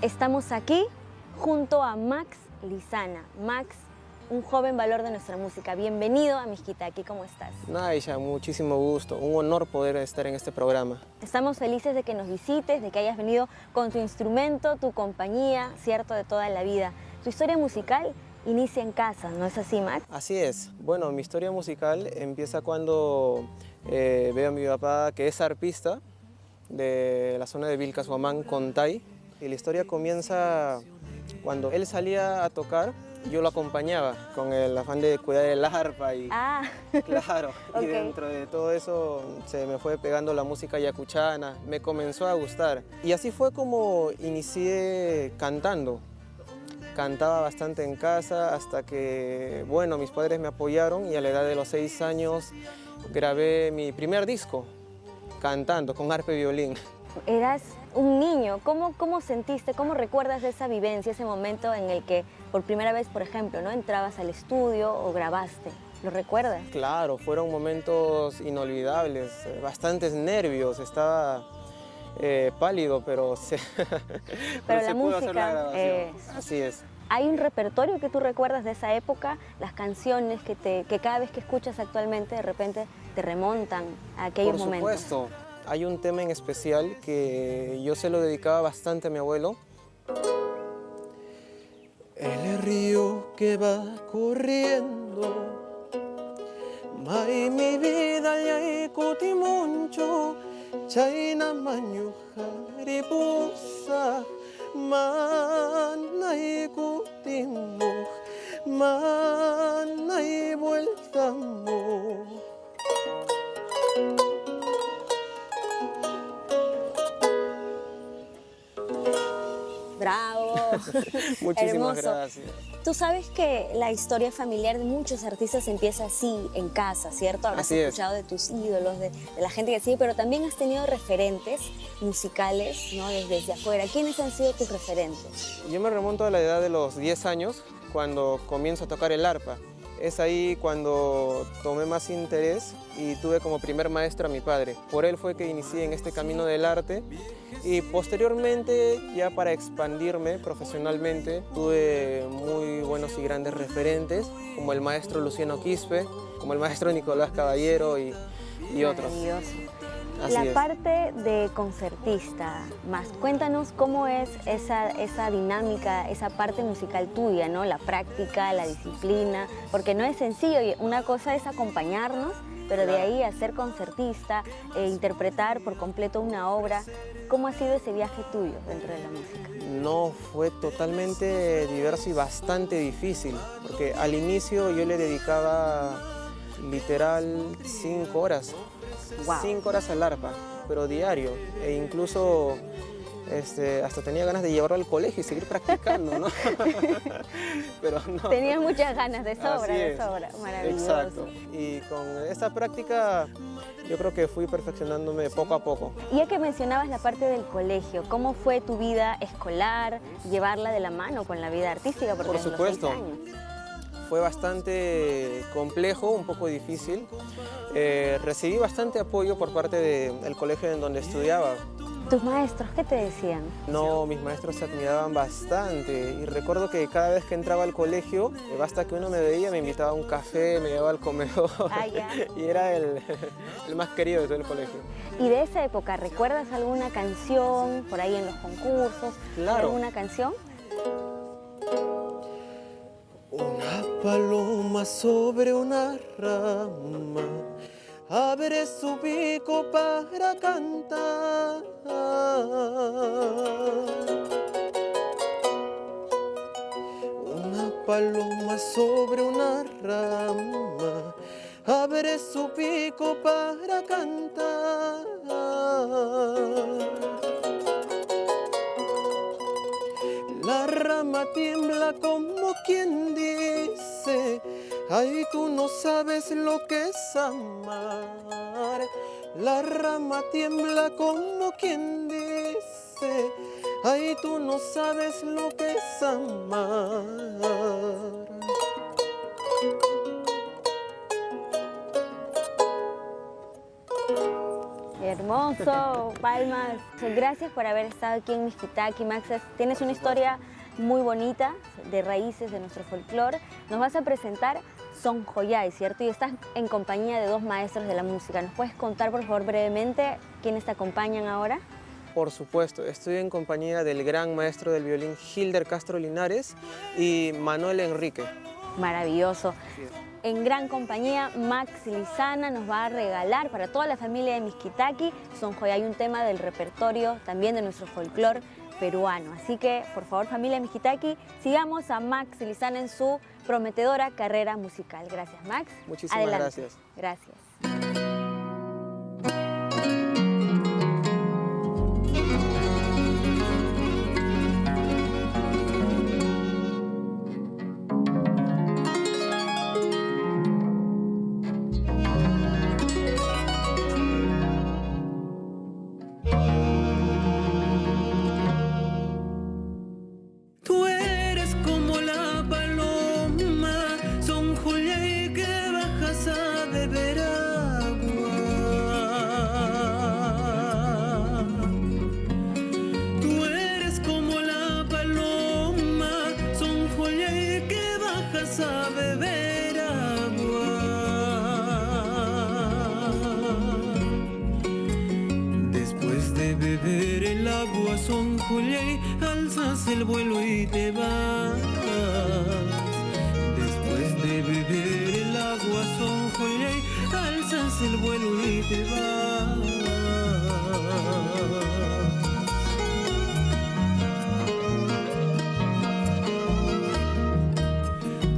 Estamos aquí junto a Max Lizana. Max, un joven valor de nuestra música. Bienvenido a Mixquitaqui, ¿cómo estás? Naisha, muchísimo gusto, un honor poder estar en este programa. Estamos felices de que nos visites, de que hayas venido con tu instrumento, tu compañía, cierto, de toda la vida. Tu historia musical inicia en casa, ¿no es así, Max? Así es. Bueno, mi historia musical empieza cuando veo a mi papá, que es arpista de la zona de Vilcashuamán, Contay, y la historia comienza cuando él salía a tocar. Yo lo acompañaba con el afán de cuidar el arpa y claro, Okay. Y dentro de todo eso se me fue pegando la música yacuchana, me comenzó a gustar y así fue como inicié cantando. Cantaba bastante en casa hasta que, bueno, mis padres me apoyaron y a la edad de los 6 años grabé mi primer disco cantando con arpa y violín. Eras un niño. ¿Cómo sentiste, cómo recuerdas esa vivencia, ese momento en el que por primera vez, por ejemplo, ¿no? entrabas al estudio o grabaste? ¿Lo recuerdas? Claro, fueron momentos inolvidables, bastantes nervios, estaba pálido, pero Pero se la pudo hacer la música grabación. Así es. ¿Hay un repertorio que tú recuerdas de esa época? Las canciones que cada vez que escuchas actualmente de repente te remontan a aquellos momentos. Por supuesto, hay un tema en especial que yo se lo dedicaba bastante a mi abuelo. El río que va corriendo, may mi vida ya cutimoncho, chaina maño jaripusa, manay cutimo, manay vueltamo. ¡Bravo! Muchísimas Hermoso. gracias. Tú sabes que la historia familiar de muchos artistas empieza así, en casa, ¿cierto? Habrás Así es. escuchado de tus ídolos, de la gente que sigue, pero también has tenido referentes musicales, ¿no? Desde afuera. ¿Quiénes han sido tus referentes? Yo me remonto a la edad de los 10 años, cuando comienzo a tocar el arpa. Es ahí cuando tomé más interés y tuve como primer maestro a mi padre. Por él fue que inicié en este camino del arte y posteriormente, ya para expandirme profesionalmente, tuve muy buenos y grandes referentes, como el maestro Luciano Quispe, como el maestro Nicolás Caballero y otros. Maravilloso. Así La es. parte de concertista, Max, cuéntanos cómo es esa dinámica, esa parte musical tuya, ¿no? La práctica, la disciplina, porque no es sencillo. Una cosa es acompañarnos, pero de ahí a ser concertista, interpretar por completo una obra. ¿Cómo ha sido ese viaje tuyo dentro de la música? No, fue totalmente diverso y bastante difícil, porque al inicio yo le dedicaba literal 5 horas. Wow. 5 horas al arpa, pero diario, e incluso hasta tenía ganas de llevarlo al colegio y seguir practicando, ¿no? Pero no. Tenías muchas ganas, de sobra, Así de es. sobra, maravilloso. Exacto, y con esta práctica yo creo que fui perfeccionándome poco a poco. Y ya que mencionabas la parte del colegio, ¿cómo fue tu vida escolar, llevarla de la mano con la vida artística? Porque Por desde los supuesto. 6 años. Fue bastante complejo, un poco difícil. Recibí bastante apoyo por parte del colegio en donde estudiaba. ¿Tus maestros qué te decían? No, mis maestros se admiraban bastante y recuerdo que cada vez que entraba al colegio, basta que uno me veía, me invitaba a un café, me llevaba al comedor Ya. y era el más querido de todo el colegio. Y de esa época, ¿recuerdas alguna canción por ahí en los concursos? Claro. ¿Alguna canción? Una paloma sobre una rama abre su pico para cantar. Una paloma sobre una rama abre su pico para cantar. La rama tiembla como quien dice, ay, tú no sabes lo que es amar. La rama tiembla como quien dice, ay, tú no sabes lo que es amar. Hermoso, palmas. Gracias por haber estado aquí en Mixquitaqui, Max. Tienes una historia muy bonita de raíces de nuestro folclore. Nos vas a presentar Son Joyay, ¿cierto? Y estás en compañía de dos maestros de la música. ¿Nos puedes contar, por favor, brevemente quiénes te acompañan ahora? Por supuesto, estoy en compañía del gran maestro del violín Hilder Castro Linares y Manuel Enrique. Maravilloso. En gran compañía, Max Lizana nos va a regalar para toda la familia de Mixquitaqui Son Joyay, un tema del repertorio también de nuestro folclore peruano. Así que, por favor, familia de Mixquitaqui, sigamos a Max Lizana en su prometedora carrera musical. Gracias, Max. Muchísimas Adelante. gracias. Gracias. Son Joyay, alzas el vuelo y te vas. Después de beber el agua, Son Joyay, alzas el vuelo y te vas.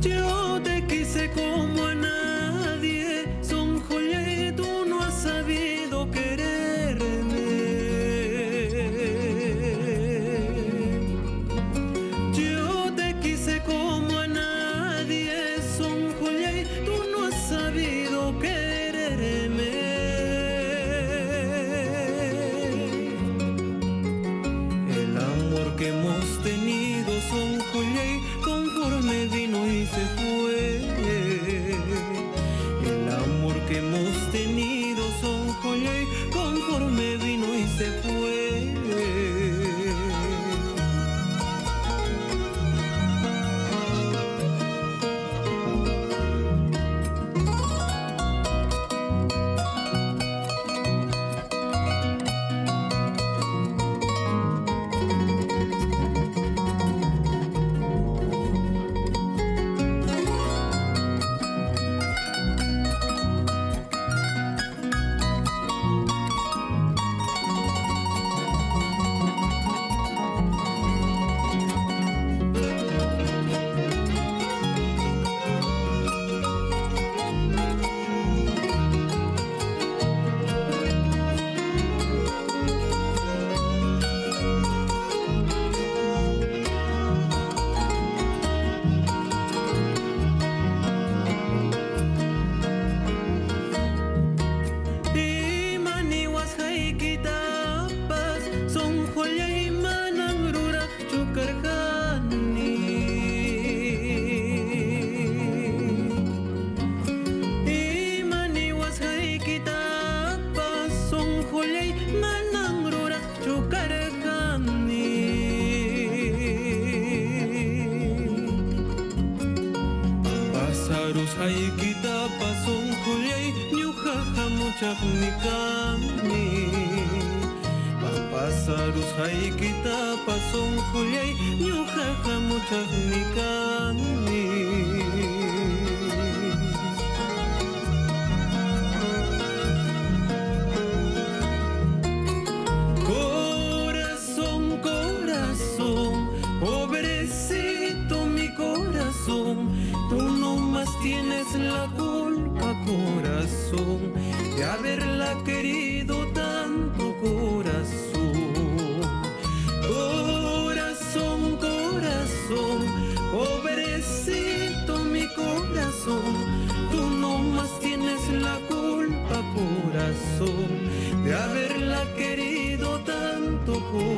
Yo te quise como a nadie, Son Joyay, tú no has sabido quererme. Como a nadie, Son Joyay, tú no has sabido quererme. El amor que hemos tenido, Son Joyay, conforme vino y se fue. El amor que hemos tenido, Son Joyay, conforme vino y se fue. Haykita Son Joyay, ñujaja muchaqnikami. Pampasarus haykita Son Joyay, ñujaja muchaqnikami. Corazón, corazón, pobrecito mi corazón, tú no más tienes la culpa, corazón, de haberla querido tanto, corazón. Corazón, corazón, pobrecito mi corazón, tú no más tienes la culpa, corazón, de haberla querido tanto, corazón.